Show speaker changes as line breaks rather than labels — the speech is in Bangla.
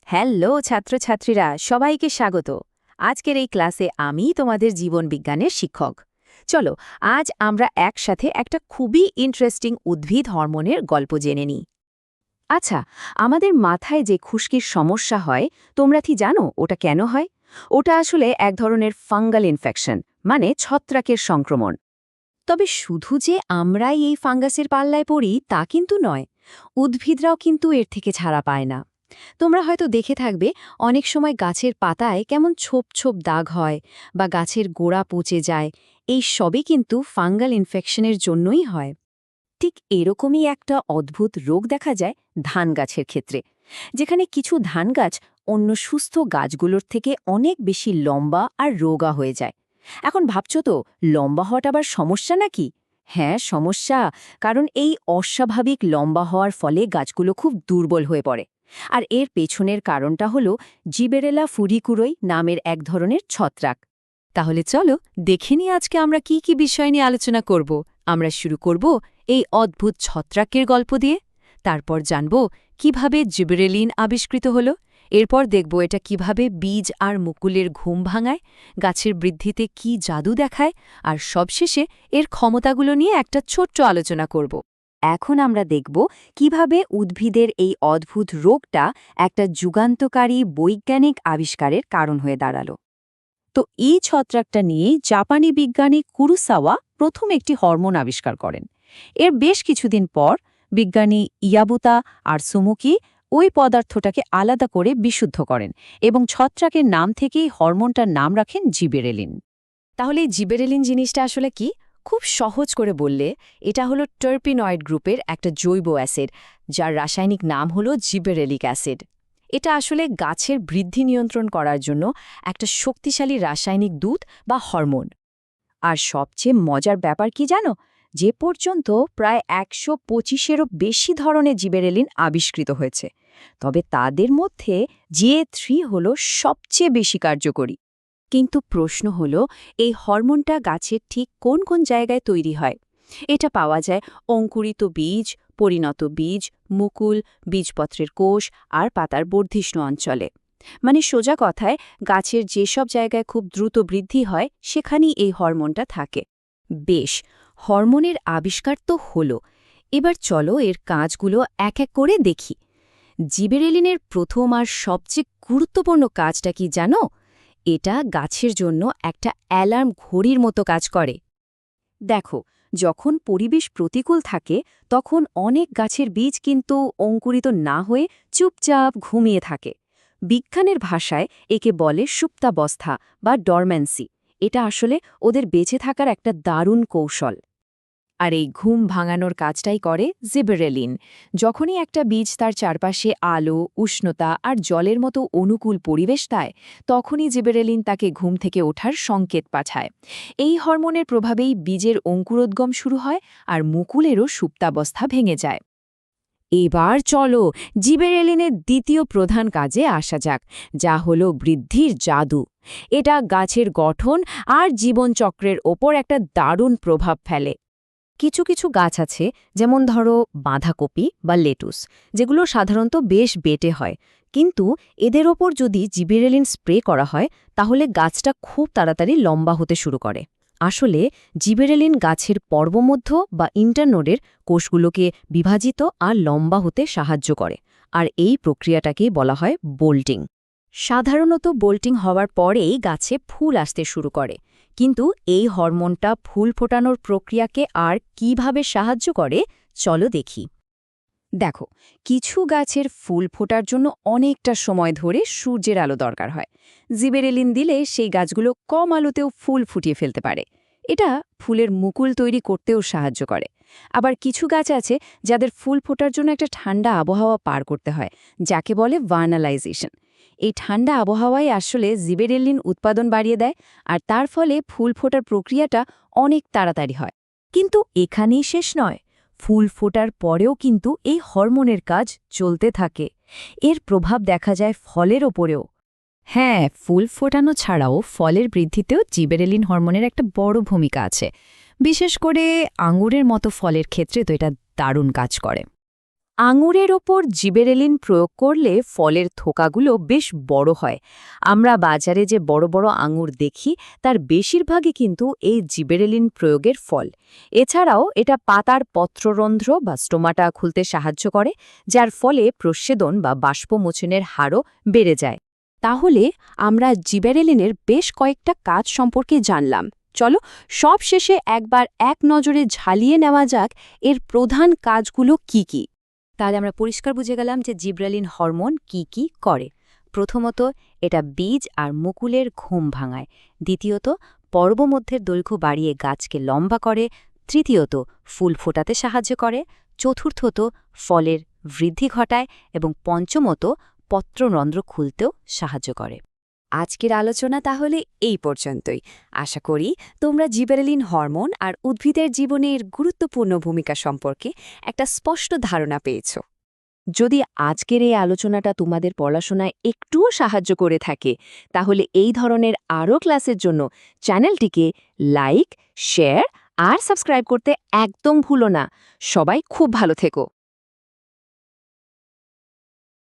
হ্যালো ছাত্রছাত্রীরা, সবাইকে স্বাগত। আজকের এই ক্লাসে আমি তোমাদের জীবন বিজ্ঞানের শিক্ষক। চলো, আজ আমরা একসাথে একটা খুবই ইন্টারেস্টিং উদ্ভিদ হরমোনের গল্প জেনে নিই। আচ্ছা, আমাদের মাথায় যে খুশকির সমস্যা হয়, তোমরা কি জানো ওটা কেন হয়? ওটা আসলে এক ধরনের ফাঙ্গাল ইনফেকশন, মানে ছত্রাকের সংক্রমণ। তবে শুধু যে আমরাই এই ফাঙ্গাসের পাল্লায় পড়ি তা কিন্তু নয়, উদ্ভিদরাও কিন্তু এর থেকে ছাড়া পায় না। তোমরা হয়তো দেখে থাকবে অনেক সময় গাছের পাতায় কেমন ছোপ ছোপ দাগ হয় বা গাছের গোড়া পচে যায়। এই সবই কিন্তু ফাঙ্গাল ইনফেকশনের জন্যই হয়। ঠিক এরকমই একটা অদ্ভুত রোগ দেখা যায় ধান গাছের ক্ষেত্রে, যেখানে কিছু ধান গাছ অন্য সুস্থ গাছগুলোর থেকে অনেক বেশি লম্বা আর রোগা হয়ে যায়। এখন ভাবছো তো, লম্বা হওয়াটা আবার সমস্যা নাকি? হ্যাঁ, সমস্যা। কারণ এই অস্বাভাবিক লম্বা হওয়ার ফলে গাছগুলো খুব দুর্বল হয়ে পড়ে। আর এর পেছনের কারণটা হলো জিবেরেলা ফুডিকুরোই নামের এক ধরনের ছত্রাক। তাহলে চলো দেখে নিই আজকে আমরা কি কি বিষয় নিয়ে আলোচনা করব। আমরা শুরু করব এই অদ্ভুত ছত্রাকের গল্প দিয়ে। তারপর জানব কিভাবে জিবেরেলিন আবিষ্কৃত হলো। এরপর দেখব এটা কিভাবে বীজ আর মুকুলের ঘুম ভাঙায়, গাছের বৃদ্ধিতে কি জাদু দেখায়, আর সবশেষে এর ক্ষমতাগুলো নিয়ে একটা ছোট্ট আলোচনা করব। এখন আমরা দেখব কিভাবে উদ্ভিদের এই অদ্ভুত রোগটা একটা যুগান্তকারী বৈজ্ঞানিক আবিষ্কারের কারণ হয়ে দাঁড়ালো। তো এই ছত্রাকটা নিয়ে জাপানি বিজ্ঞানী কুরুসাওয়া প্রথম একটি হরমোন আবিষ্কার করেন। এর বেশ কিছুদিন পর বিজ্ঞানী ইয়াবুতা আর সুমুকি ওই পদার্থটাকে আলাদা করে বিশুদ্ধ করেন এবং ছত্রাকের নাম থেকেই হরমোনটার নাম রাখেন জিবেরেলিন। তাহলে এই জিবেরেলিন জিনিসটা আসলে কি? খুব সহজ করে বললে, এটা হলো টার্পিনয়েড গ্রুপের একটা জৈব অ্যাসিড, যার রাসায়নিক নাম হলো জিবেরেলিক অ্যাসিড। এটা আসলে গাছের বৃদ্ধি নিয়ন্ত্রণ করার জন্য একটা শক্তিশালী রাসায়নিক দূত বা হরমোন। আর সবচেয়ে মজার ব্যাপার কি জানো? যে পর্যন্ত প্রায় ১২৫-এরও বেশি ধরনের জিবেরেলিন আবিষ্কৃত হয়েছে, তবে তাদের মধ্যে GA3 হলো সবচেয়ে বেশি কার্যকরী। কিন্তু প্রশ্ন হলো, এই হরমোনটা গাছের ঠিক কোন কোন জায়গায় তৈরি হয়? এটা পাওয়া যায় অঙ্কুরিত বীজ, পরিণত বীজ, মুকুল, বীজপত্রের কোষ আর পাতার বর্ধিষ্ণু অঞ্চলে। মানে সোজা কথায়, গাছের যেসব জায়গায় খুব দ্রুত বৃদ্ধি হয় সেখানেই এই হরমোনটা থাকে। বেশ, হরমোনের আবিষ্কার তো হলো, এবার চলো এর কাজগুলো এক এক করে দেখি। জিবেরেলিনের প্রথম আর সবচেয়ে গুরুত্বপূর্ণ কাজটা কি জানো? এটা গাছের জন্য একটা অ্যালার্ম ঘড়ির মতো কাজ করে। দেখো, যখন পরিবেশ প্রতিকূল থাকে তখন অনেক গাছের বীজ কিন্তু অঙ্কুরিত না হয়ে চুপচাপ ঘুমিয়ে থাকে। বিজ্ঞানের ভাষায় একে বলে সুপ্তাবস্থা বা ডরম্যান্সি। এটা আসলে ওদের বেঁচে থাকার একটা দারুণ কৌশল। আর এই ঘুম ভাঙানোর কাজটাই করে জিবেরেলিন। যখনই একটা বীজ তার চারপাশে আলো, উষ্ণতা আর জলের মতো অনুকূল পরিবেশ দেয়, তখনই জিবেরেলিন তাকে ঘুম থেকে ওঠার সংকেত পাঠায়। এই হরমোনের প্রভাবেই বীজের অঙ্কুরোদ্গম শুরু হয় আর মুকুলেরও সুপ্তাবস্থা ভেঙে যায়। এবার চলো জিবেরেলিনের দ্বিতীয় প্রধান কাজে আসা যাক, যা হল বৃদ্ধির জাদু। এটা গাছের গঠন আর জীবনচক্রের ওপর একটা দারুণ প্রভাব ফেলে। কিছু কিছু গাছ আছে, যেমন ধরো বাঁধাকপি বা লেটুস, যেগুলো সাধারণত বেশ বেটে হয়, কিন্তু এদের ওপর যদি জিবেরেলিন স্প্রে করা হয় তাহলে গাছটা খুব তাড়াতাড়ি লম্বা হতে শুরু করে। আসলে জিবেরেলিন গাছের পর্বমধ্য বা ইন্টারনোডের কোষগুলোকে বিভাজিত আর লম্বা হতে সাহায্য করে, আর এই প্রক্রিয়াটাকেই বলা হয় বোল্টিং। সাধারণত বোল্টিং হওয়ার পরেই গাছে ফুল আসতে শুরু করে, কিন্তু এই হরমোনটা ফুল ফোটানোর প্রক্রিয়াকে আর কিভাবে সাহায্য করে চলো দেখি। দেখো, কিছু গাছের ফুল ফোটার জন্য অনেকটা সময় ধরে সূর্যের আলো দরকার হয়। জিবেরেলিন দিলে সেই গাছগুলো কম আলোতেও ফুল ফুটিয়ে ফেলতে পারে। এটা ফুলের মুকুল তৈরি করতেও সাহায্য করে। আবার কিছু গাছ আছে যাদের ফুল ফোটার জন্য একটা ঠান্ডা আবহাওয়া পার করতে হয়, যাকে বলে ভার্নালাইজেশন। এই ঠান্ডা আবহাওয়ায় আসলে জিবেরেলিন উৎপাদন বাড়িয়ে দেয়, আর তার ফলে ফুল ফোটার প্রক্রিয়াটা অনেক তাড়াতাড়ি হয়। কিন্তু এখানেই শেষ নয়, ফুল ফোটার পরেও কিন্তু এই হরমোনের কাজ চলতে থাকে। এর প্রভাব দেখা যায় ফলের ওপরেও। হ্যাঁ, ফুল ফোটানো ছাড়াও ফলের বৃদ্ধিতেও জিবেরেলিন হরমোনের একটা বড় ভূমিকা আছে। বিশেষ করে আঙুরের মতো ফলের ক্ষেত্রে তো এটা দারুণ কাজ করে। আঙুরের ওপর জিবেরেলিন প্রয়োগ করলে ফলের থোকাগুলো বেশ বড় হয়। আমরা বাজারে যে বড় বড় আঙুর দেখি তার বেশিরভাগই কিন্তু এই জিবেরেলিন প্রয়োগের ফল। এছাড়াও এটা পাতার পত্ররন্ধ্র বা স্টোমাটা খুলতে সাহায্য করে, যার ফলে প্রস্বেদন বা বাষ্পমোচনের হারও বেড়ে যায়। তাহলে আমরা জিবেরেলিনের বেশ কয়েকটা কাজ সম্পর্কে জানলাম। চলো সব শেষে একবার এক নজরে ঝালিয়ে নেওয়া যাক এর প্রধান কাজগুলো কি কি। তাহলে আমরা পরিষ্কার বুঝে গেলাম যে জিবরেলিন হরমোন কি কি করে। প্রথমত, এটা বীজ আর মুকুলের ঘুম ভাঙায়। দ্বিতীয়ত, পর্বমধ্যের দৈর্ঘ্য বাড়িয়ে গাছকে লম্বা করে। তৃতীয়ত, ফুল ফোটাতে সাহায্য করে। চতুর্থত, ফলের বৃদ্ধি ঘটায়। এবং পঞ্চমত, পত্ররন্ধ্র খুলতেও সাহায্য করে। আজকের আলোচনা তাহলে এই পর্যন্তই। আশা করি তোমরা জিবেরেলিন হরমোন আর উদ্ভিদের জীবনের গুরুত্বপূর্ণ ভূমিকা সম্পর্কে একটা স্পষ্ট ধারণা পেয়েছ। যদি আজকের এই আলোচনাটা তোমাদের পড়াশোনায় একটুও সাহায্য করে থাকে, তাহলে এই ধরনের আরও ক্লাসের জন্য চ্যানেলটিকে লাইক, শেয়ার আর সাবস্ক্রাইব করতে একদম ভুলো না। সবাই খুব ভালো থেকো।